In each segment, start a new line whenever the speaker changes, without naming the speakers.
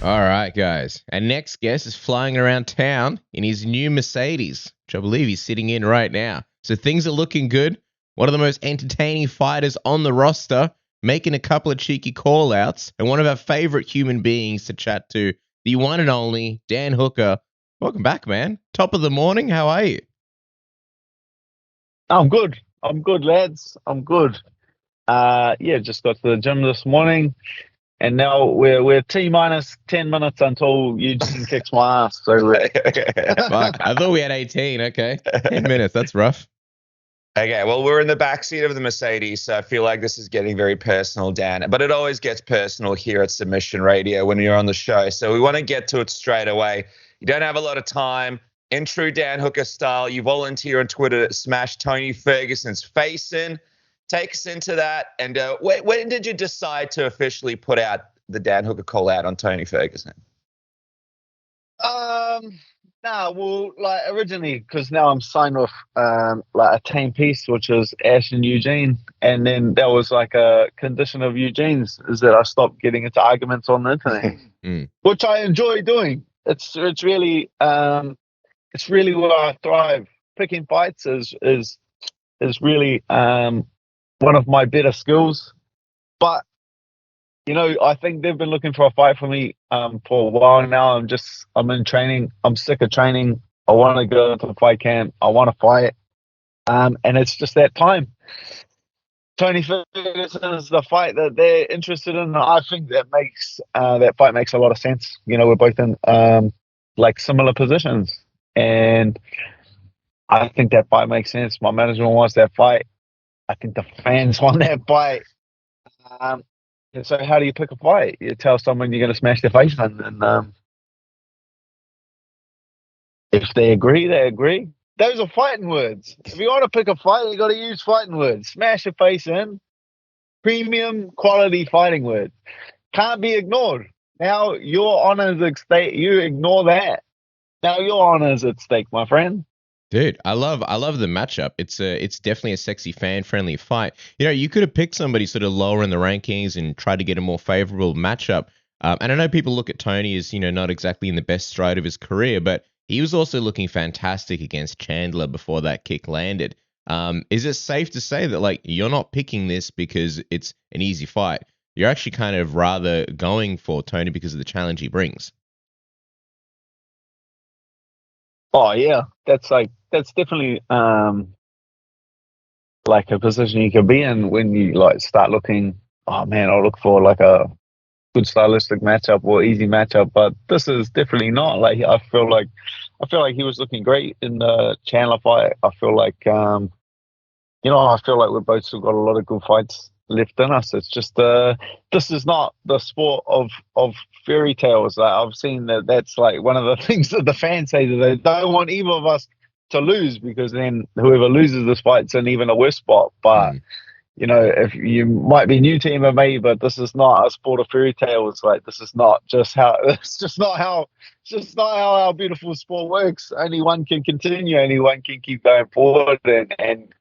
All right, guys. Our next guest is flying around town in his new Mercedes, which I believe he's sitting in right now. So things are looking good. One of the most entertaining fighters on the roster, making a couple of cheeky call outs, and one of our favorite human beings to chat to, the one and only Dan Hooker. Welcome back, man. Top of the morning. How are you?
I'm good. I'm good, lads. I'm good. Yeah, just got to the gym this morning, and now we're T minus 10 minutes until Eugene kicks my ass. So
Fuck. I thought we had 18. Okay. 10 minutes. That's rough.
Okay, well, we're in the backseat of the Mercedes, so I feel like this is getting very personal, Dan. But it always gets personal here at Submission Radio when you're on the show. So we want to get to it straight away. You don't have a lot of time. In true Dan Hooker style, you volunteer on Twitter to smash Tony Ferguson's face in. Take us into that. And when did you decide to officially put out the Dan Hooker call out on Tony Ferguson?
um, nah, well, like originally, because now I'm signed with like a team piece, which is Ash and Eugene, and then that was like a condition of Eugene's is that I stopped getting into arguments on the internet,
Mm.
which I enjoy doing. It's really where I thrive. Picking fights is really one of my better skills. But I think they've been looking for a fight for me for a while now. I'm in training. I'm sick of training. I want to go to the fight camp. I want to fight. And it's just that time. Tony Ferguson is the fight that they're interested in. I think that fight makes a lot of sense. We're both in like similar positions, and I think that fight makes sense. My management wants that fight. I think the fans want that fight. Um, and so, how do you pick a fight? You tell someone you're going to smash their face in, and if they agree, they agree. Those are fighting words. If you want to pick a fight, you got to use fighting words. Smash your face in. Premium quality fighting words can't be ignored. Now your honors at stake. You ignore that. Now your honors at stake, my friend.
Dude, I love the matchup. It's definitely a sexy fan friendly fight. You could have picked somebody sort of lower in the rankings and tried to get a more favorable matchup. And I know people look at Tony as not exactly in the best stride of his career, but he was also looking fantastic against Chandler before that kick landed. Is it safe to say that like you're not picking this because it's an easy fight? You're actually kind of rather going for Tony because of the challenge he brings.
Oh yeah, that's definitely like a position you can be in when you like start looking. Oh man, I'll look for like a good stylistic matchup or easy matchup, but this is definitely not. Like I feel like he was looking great in the Chandler fight. I feel like we've both still got a lot of good fights left in us. It's just this is not the sport of fairy tales. Like, I've seen that's like one of the things that the fans say that they don't want either of us to lose because then whoever loses this fight's in even a worse spot. But
Mm.
if you might be new to MMA, but this is not a sport of fairy tales. Like this is not just how it's just not how our beautiful sport works. Only one can continue. Only one can keep going forward, and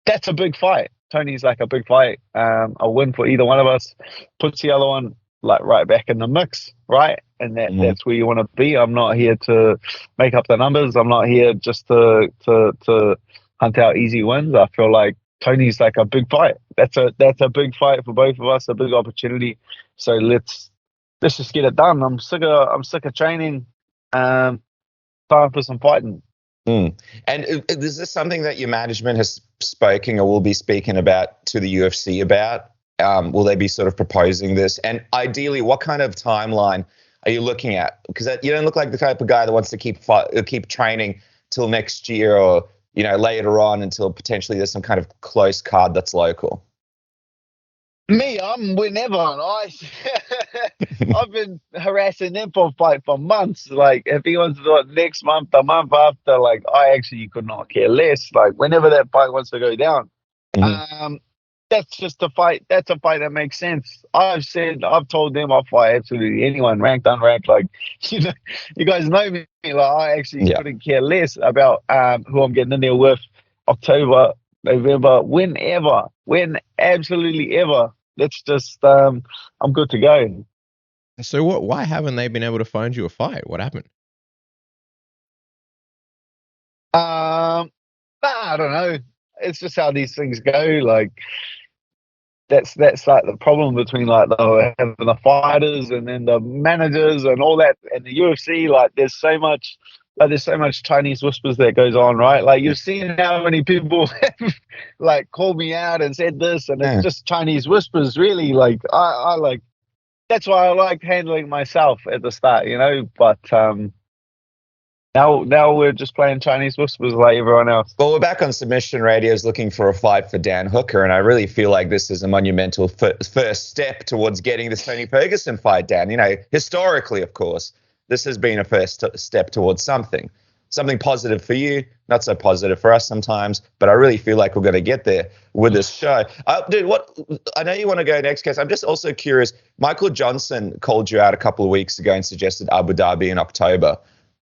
that's a big fight. Tony's like a big fight. A win for either one of us puts the other one like right back in the mix, right? And that's where you want to be. I'm not here to make up the numbers. I'm not here just to hunt out easy wins. I feel like Tony's like a big fight. That's a big fight for both of us, a big opportunity. So let's just get it done. I'm sick of training. Um, Time for some fighting.
Mm. And is this something that your management has spoken or will be speaking about to the UFC about? Will they be sort of proposing this? And ideally, what kind of timeline are you looking at? Because you don't look like the type of guy that wants to keep training till next year or later on until potentially there's some kind of close card that's local.
Me, I'm whenever. I've been harassing them for a fight for months. Like, if he wants to do it next month, the month after, like, I actually could not care less. Like, whenever that fight wants to go down,
Hmm.
um, that's just a fight. That's a fight that makes sense. I've told them I'll fight absolutely anyone, ranked, unranked. Like, you know, you guys know me. Like, I actually
Yeah.
couldn't care less about who I'm getting in there with. October, November, when absolutely ever. Let's just I'm good to go.
So what? Why haven't they been able to find you a fight? What happened?
I don't know. It's just how these things go. Like that's like the problem between like having the fighters and then the managers and all that and the UFC. Like there's so much Chinese whispers that goes on, right? Like you've seen how many people have like called me out and said this, and it's just Chinese whispers. Really, like I like that's why I like handling myself at the start, you know. But now we're just playing Chinese whispers like everyone else.
Well, we're back on Submission Radio's looking for a fight for Dan Hooker, and I really feel like this is a monumental first step towards getting this Tony Ferguson fight, Dan. You know, historically, of course, this has been a first step towards something positive for you, not so positive for us sometimes, but I really feel like we're going to get there with this show. Dude, I know you want to go next, Kes. I'm just also curious. Michael Johnson called you out a couple of weeks ago and suggested Abu Dhabi in October.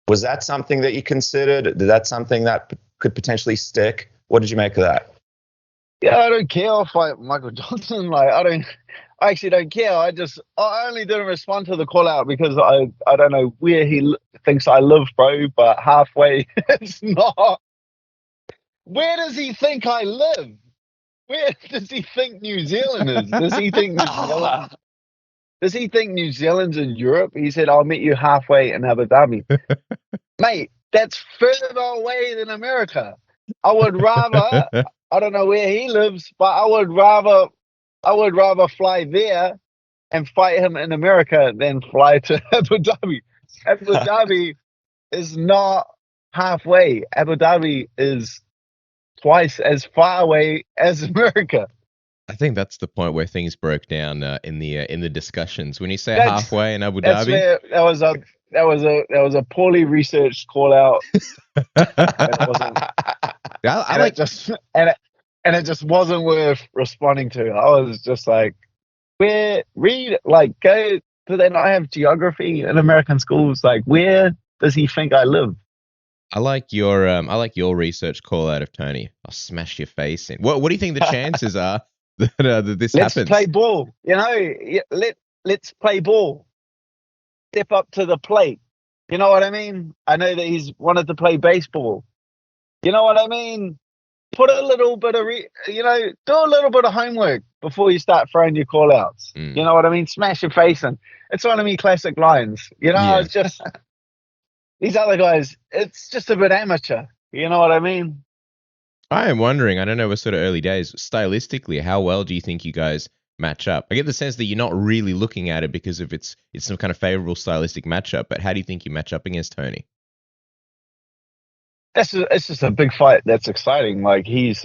Was that something that you considered? Did that something that could potentially stick? What did you make of that?
Yeah, I don't care if Michael Johnson. Like, I actually don't care. I only didn't respond to the call out because I don't know where he thinks I live, bro. But halfway, it's not. Where does he think I live? Where does he think New Zealand is? Does he think New Zealand? Does he think New Zealand's in Europe? He said, I'll meet you halfway in Abu Dhabi. Mate, that's further away than America. I would rather, I don't know where he lives, but I would rather fly there and fight him in America than fly to Abu Dhabi. Abu Dhabi is not halfway. Abu Dhabi is twice as far away as America.
I think that's the point where things broke down in the discussions. When you say halfway in Abu Dhabi,
that was a poorly researched call out. And it just wasn't worth responding to. I was just like, do they not have geography in American schools? Like, where does he think I live?
I like your research call out of Tony. I'll smash your face in. What do you think the chances are that this happens?
Let's play ball. You know, let's play ball. Step up to the plate. You know what I mean? I know that he's wanted to play baseball. You know what I mean? Put a little bit of, do a little bit of homework before you start throwing your call outs. You know what I mean? Smash your face in. It's one of me classic lines. You know, It's just, these other guys, it's just a bit amateur. You know what I mean?
I am wondering, I don't know, we're sort of early days. Stylistically, how well do you think you guys match up? I get the sense that you're not really looking at it because of it's some kind of favorable stylistic matchup, but how do you think you match up against Tony?
It's just a big fight. That's exciting. Like that's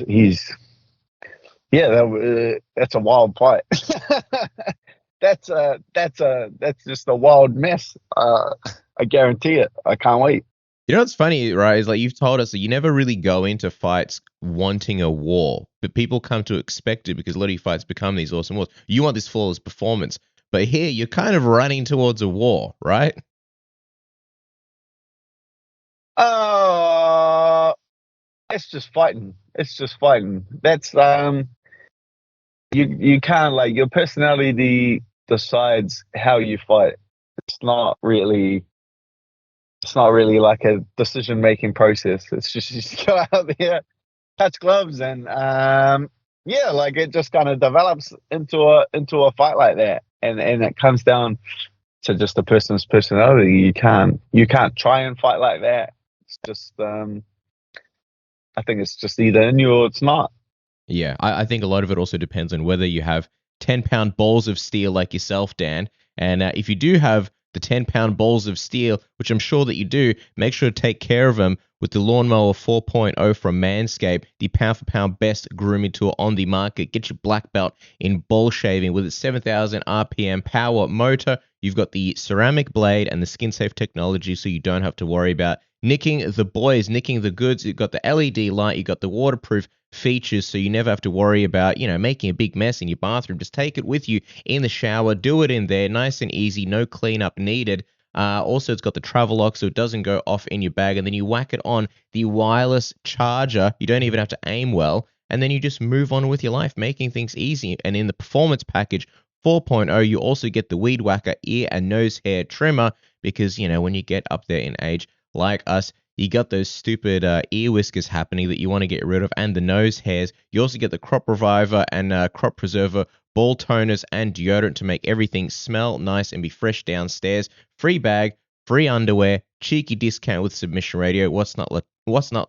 a wild fight. that's just a wild mess. I guarantee it. I can't wait.
You know what's funny, right? Is like you've told us that you never really go into fights wanting a war, but people come to expect it because a lot of your fights become these awesome wars. You want this flawless performance, but here you're kind of running towards a war, right?
It's just fighting. That's you can't, like, your personality decides how you fight. It's not really like a decision making process. It's just you just go out there, touch gloves, and like it just kind of develops into a fight like that, and it comes down to just a person's personality. You can't try and fight like that. It's just I think it's just either in you or it's not.
Yeah, I think a lot of it also depends on whether you have 10-pound balls of steel like yourself, Dan. And if you do have the 10-pound balls of steel, which I'm sure that you do, make sure to take care of them with the Lawnmower 4.0 from Manscaped, the pound-for-pound best grooming tool on the market. Get your black belt in ball shaving with its 7,000 RPM power motor. You've got the ceramic blade and the skin-safe technology, so you don't have to worry about nicking the goods. You've got the LED light, you've got the waterproof features, so you never have to worry about, making a big mess in your bathroom. Just take it with you in the shower, do it in there, nice and easy, no cleanup needed. Also, it's got the travel lock, so it doesn't go off in your bag, and then you whack it on the wireless charger. You don't even have to aim well, and then you just move on with your life, making things easy. And in the performance package, 4.0, you also get the Weed Whacker ear and nose hair trimmer because, you know, when you get up there in age like us, you got those stupid ear whiskers happening that you want to get rid of, and the nose hairs. You also get the Crop Reviver and Crop Preserver ball toners and deodorant to make everything smell nice and be fresh downstairs. Free bag, free underwear, cheeky discount with Submission Radio. What's not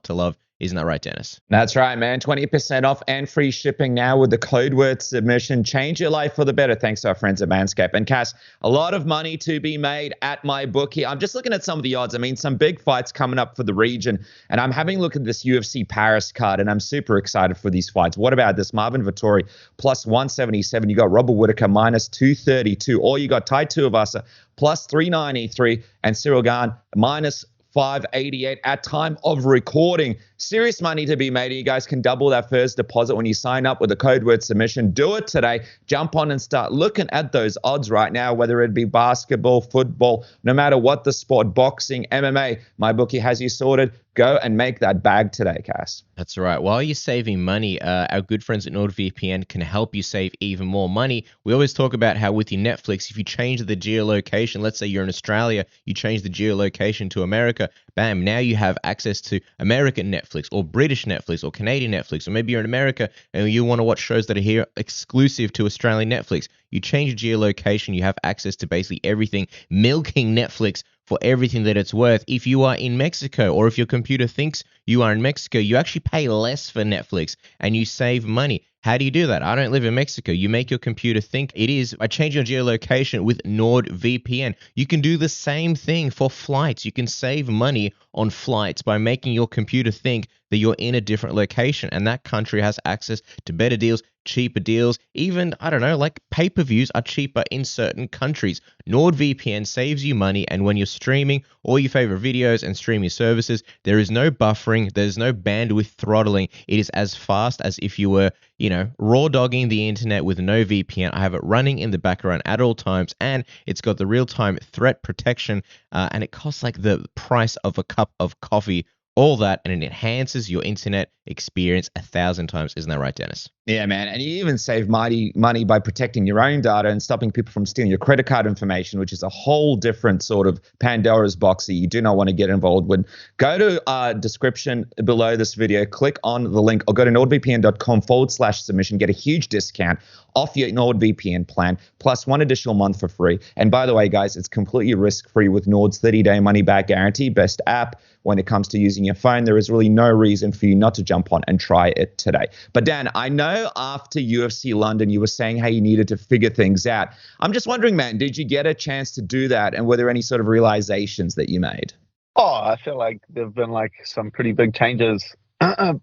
to love? Isn't that right, Dennis?
That's right, man. 20% off and free shipping now with the code word submission. Change your life for the better thanks to our friends at Manscaped. And Cass, a lot of money to be made at my bookie. I'm just looking at some of the odds. I mean, some big fights coming up for the region. And I'm having a look at this UFC Paris card, and I'm super excited for these fights. What about this? Marvin Vettori plus 177. You got Robert Whittaker minus 232. Or you got Tai Tuivasa plus 393 and Cyril Gane minus 588 at time of recording. Serious money to be made. You guys can double that first deposit when you sign up with the code word submission. Do it today. Jump on and start looking at those odds right now, whether it be basketball, football, no matter what the sport, boxing, MMA. My bookie has you sorted. Go and make that bag today, Cass.
That's right. While you're saving money, our good friends at NordVPN can help you save even more money. We always talk about how with your Netflix, if you change the geolocation, let's say you're in Australia, you change the geolocation to America, bam, now you have access to American Netflix or British Netflix or Canadian Netflix, or maybe you're in America and you want to watch shows that are here exclusive to Australian Netflix. You change your geolocation, you have access to basically everything, milking Netflix for everything that it's worth. If you are in Mexico, or if your computer thinks you are in Mexico, you actually pay less for Netflix and you save money. How do you do that? I don't live in Mexico. You make your computer think it is. I change your geolocation with NordVPN. You can do the same thing for flights. You can save money on flights by making your computer think that you're in a different location, and that country has access to better deals, cheaper deals. Even, I don't know, like pay-per-views are cheaper in certain countries. NordVPN saves you money, and when you're streaming all your favorite videos and streaming services, there is no buffering, there's no bandwidth throttling. It is as fast as if you were, you know, raw dogging the internet with no VPN. I have it running in the background at all times, and it's got the real-time threat protection, and it costs like the price of a cup of coffee. All that, and it enhances your internet experience 1,000 times. Isn't that right, Dennis?
Yeah, man. And you even save money by protecting your own data and stopping people from stealing your credit card information, which is a whole different sort of Pandora's box that you do not want to get involved with. Go to description below this video, click on the link, or go to nordvpn.com/submission, get a huge discount off your NordVPN plan, plus one additional month for free. And by the way, guys, it's completely risk-free with Nord's 30-day money-back guarantee, best app when it comes to using your phone. There is really no reason for you not to jump on and try it today. But Dan, I know after UFC London, you were saying how you needed to figure things out. I'm just wondering, man, did you get a chance to do that? And were there any sort of realizations that you made?
Oh, I feel like there've been like some pretty big changes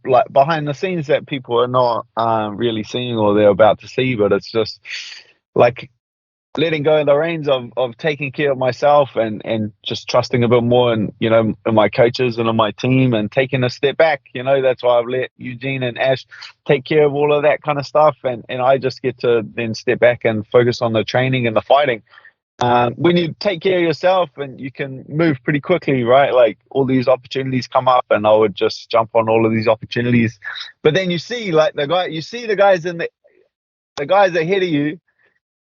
like behind the scenes that people are not really seeing or they're about to see, but it's just like letting go of the reins of taking care of myself and just trusting a bit more in, you know, in my coaches and on my team, and taking a step back. You know, that's why I've let Eugene and Ash take care of all of that kind of stuff, and I just get to then step back and focus on the training and the fighting. When you take care of yourself, and you can move pretty quickly, right? Like all these opportunities come up, and I would just jump on all of these opportunities. But then you see, like the guys the guys ahead of you,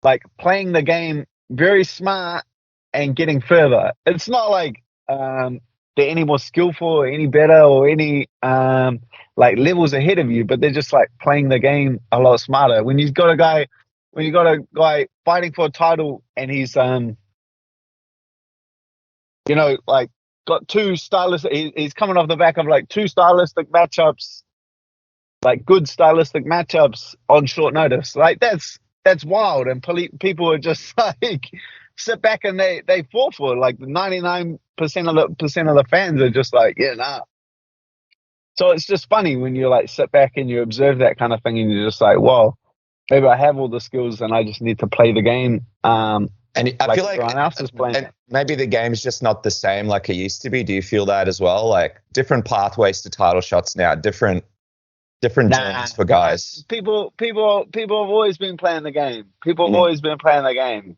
like playing the game very smart and getting further. It's not like they're any more skillful or any better or any like levels ahead of you, but they're just like playing the game a lot smarter. When you got a guy fighting for a title, and he's you know, like got two stylistic, he's coming off the back of like two stylistic matchups, like good stylistic matchups on short notice. Like that's wild, and people are just like sit back and they fall for it. Like 99% of the fans are just like, yeah, nah. So it's just funny when you like sit back and you observe that kind of thing, and you're just like, well, maybe I have all the skills and I just need to play the game. And
I feel like
everyone else is playing.
Maybe the game's just not the same like it used to be. Do you feel that as well? Like different pathways to title shots now, different journeys for guys.
People have always been playing the game. People have always been playing the game.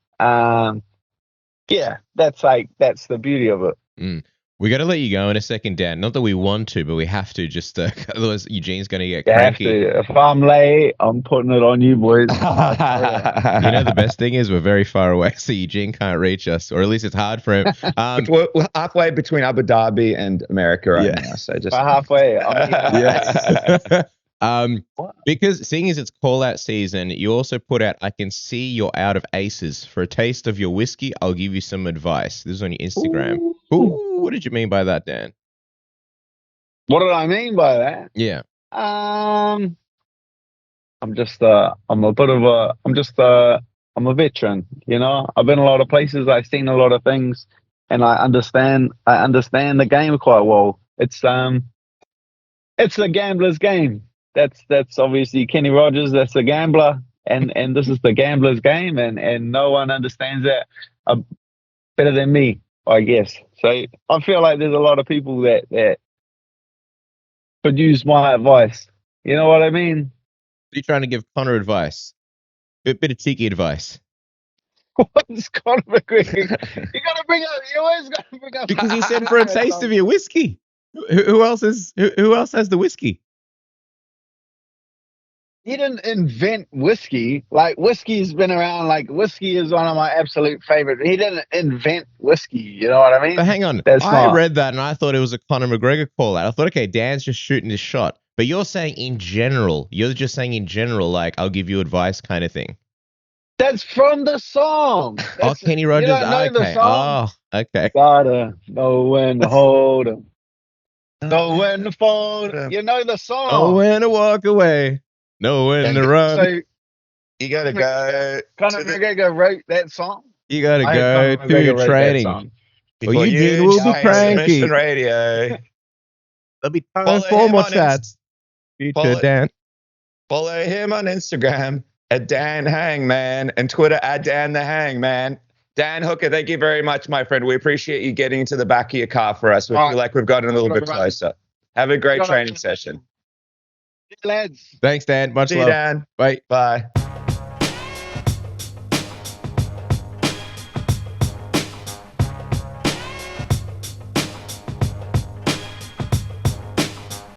Yeah, that's the beauty of it.
We got to let you go in a second, Dan. Not that we want to, but we have to. Just otherwise, Eugene's going to get
You have
cranky.
to. If I'm late, I'm putting it on you, boys.
You know, the best thing is we're very far away, so Eugene can't reach us, or at least it's hard for him.
We're halfway between Abu Dhabi and America right now, so just
We're halfway.
Because seeing as it's call out season, you also put out, I can see you're out of aces. For a taste of your whiskey, I'll give you some advice. This is on your Instagram. Ooh, what did you mean by that, Dan?
What did I mean by that?
Yeah.
I'm a veteran, you know. I've been a lot of places, I've seen a lot of things, and I understand the game quite well. It's a gambler's game. That's obviously Kenny Rogers, that's a gambler, and this is the gambler's game, and no one understands that better than me, I guess. So I feel like there's a lot of people that could use my advice. You know what I mean?
You're trying to give Connor advice. Bit of cheeky advice.
What's Conor McGregor? You always gotta bring up
Because he said for a taste of your whiskey. Who else has the whiskey?
He didn't invent whiskey. Like, whiskey's been around. Like, whiskey is one of my absolute favorites. He didn't invent whiskey. You know what I mean?
But hang on. I read that and I thought it was a Conor McGregor call out. I thought, okay, Dan's just shooting his shot. But you're saying in general. You're just saying in general, like, I'll give you advice kind of thing.
That's from the song.
Kenny Rogers.
You don't know the song?
Oh, okay.
Gotta know when to hold 'em. Know when to fold 'em. You know the song.
Know when to walk away. Know when to run.
So
you gotta go.
Conor McGregor wrote that song.
You gotta go to your training.
Well,
Eugene will be cranky.
Radio.
There'll be time for more chats. Future Dan.
Follow him on Instagram at Dan Hangman and Twitter at Dan the Hangman. Dan Hooker, thank you very much, my friend. We appreciate you getting into the back of your car for us. We feel like we've gotten a little bit closer. Have a great training session.
Lads.
Thanks, Dan. Much love.
See you, Dan.
Bye.
Bye.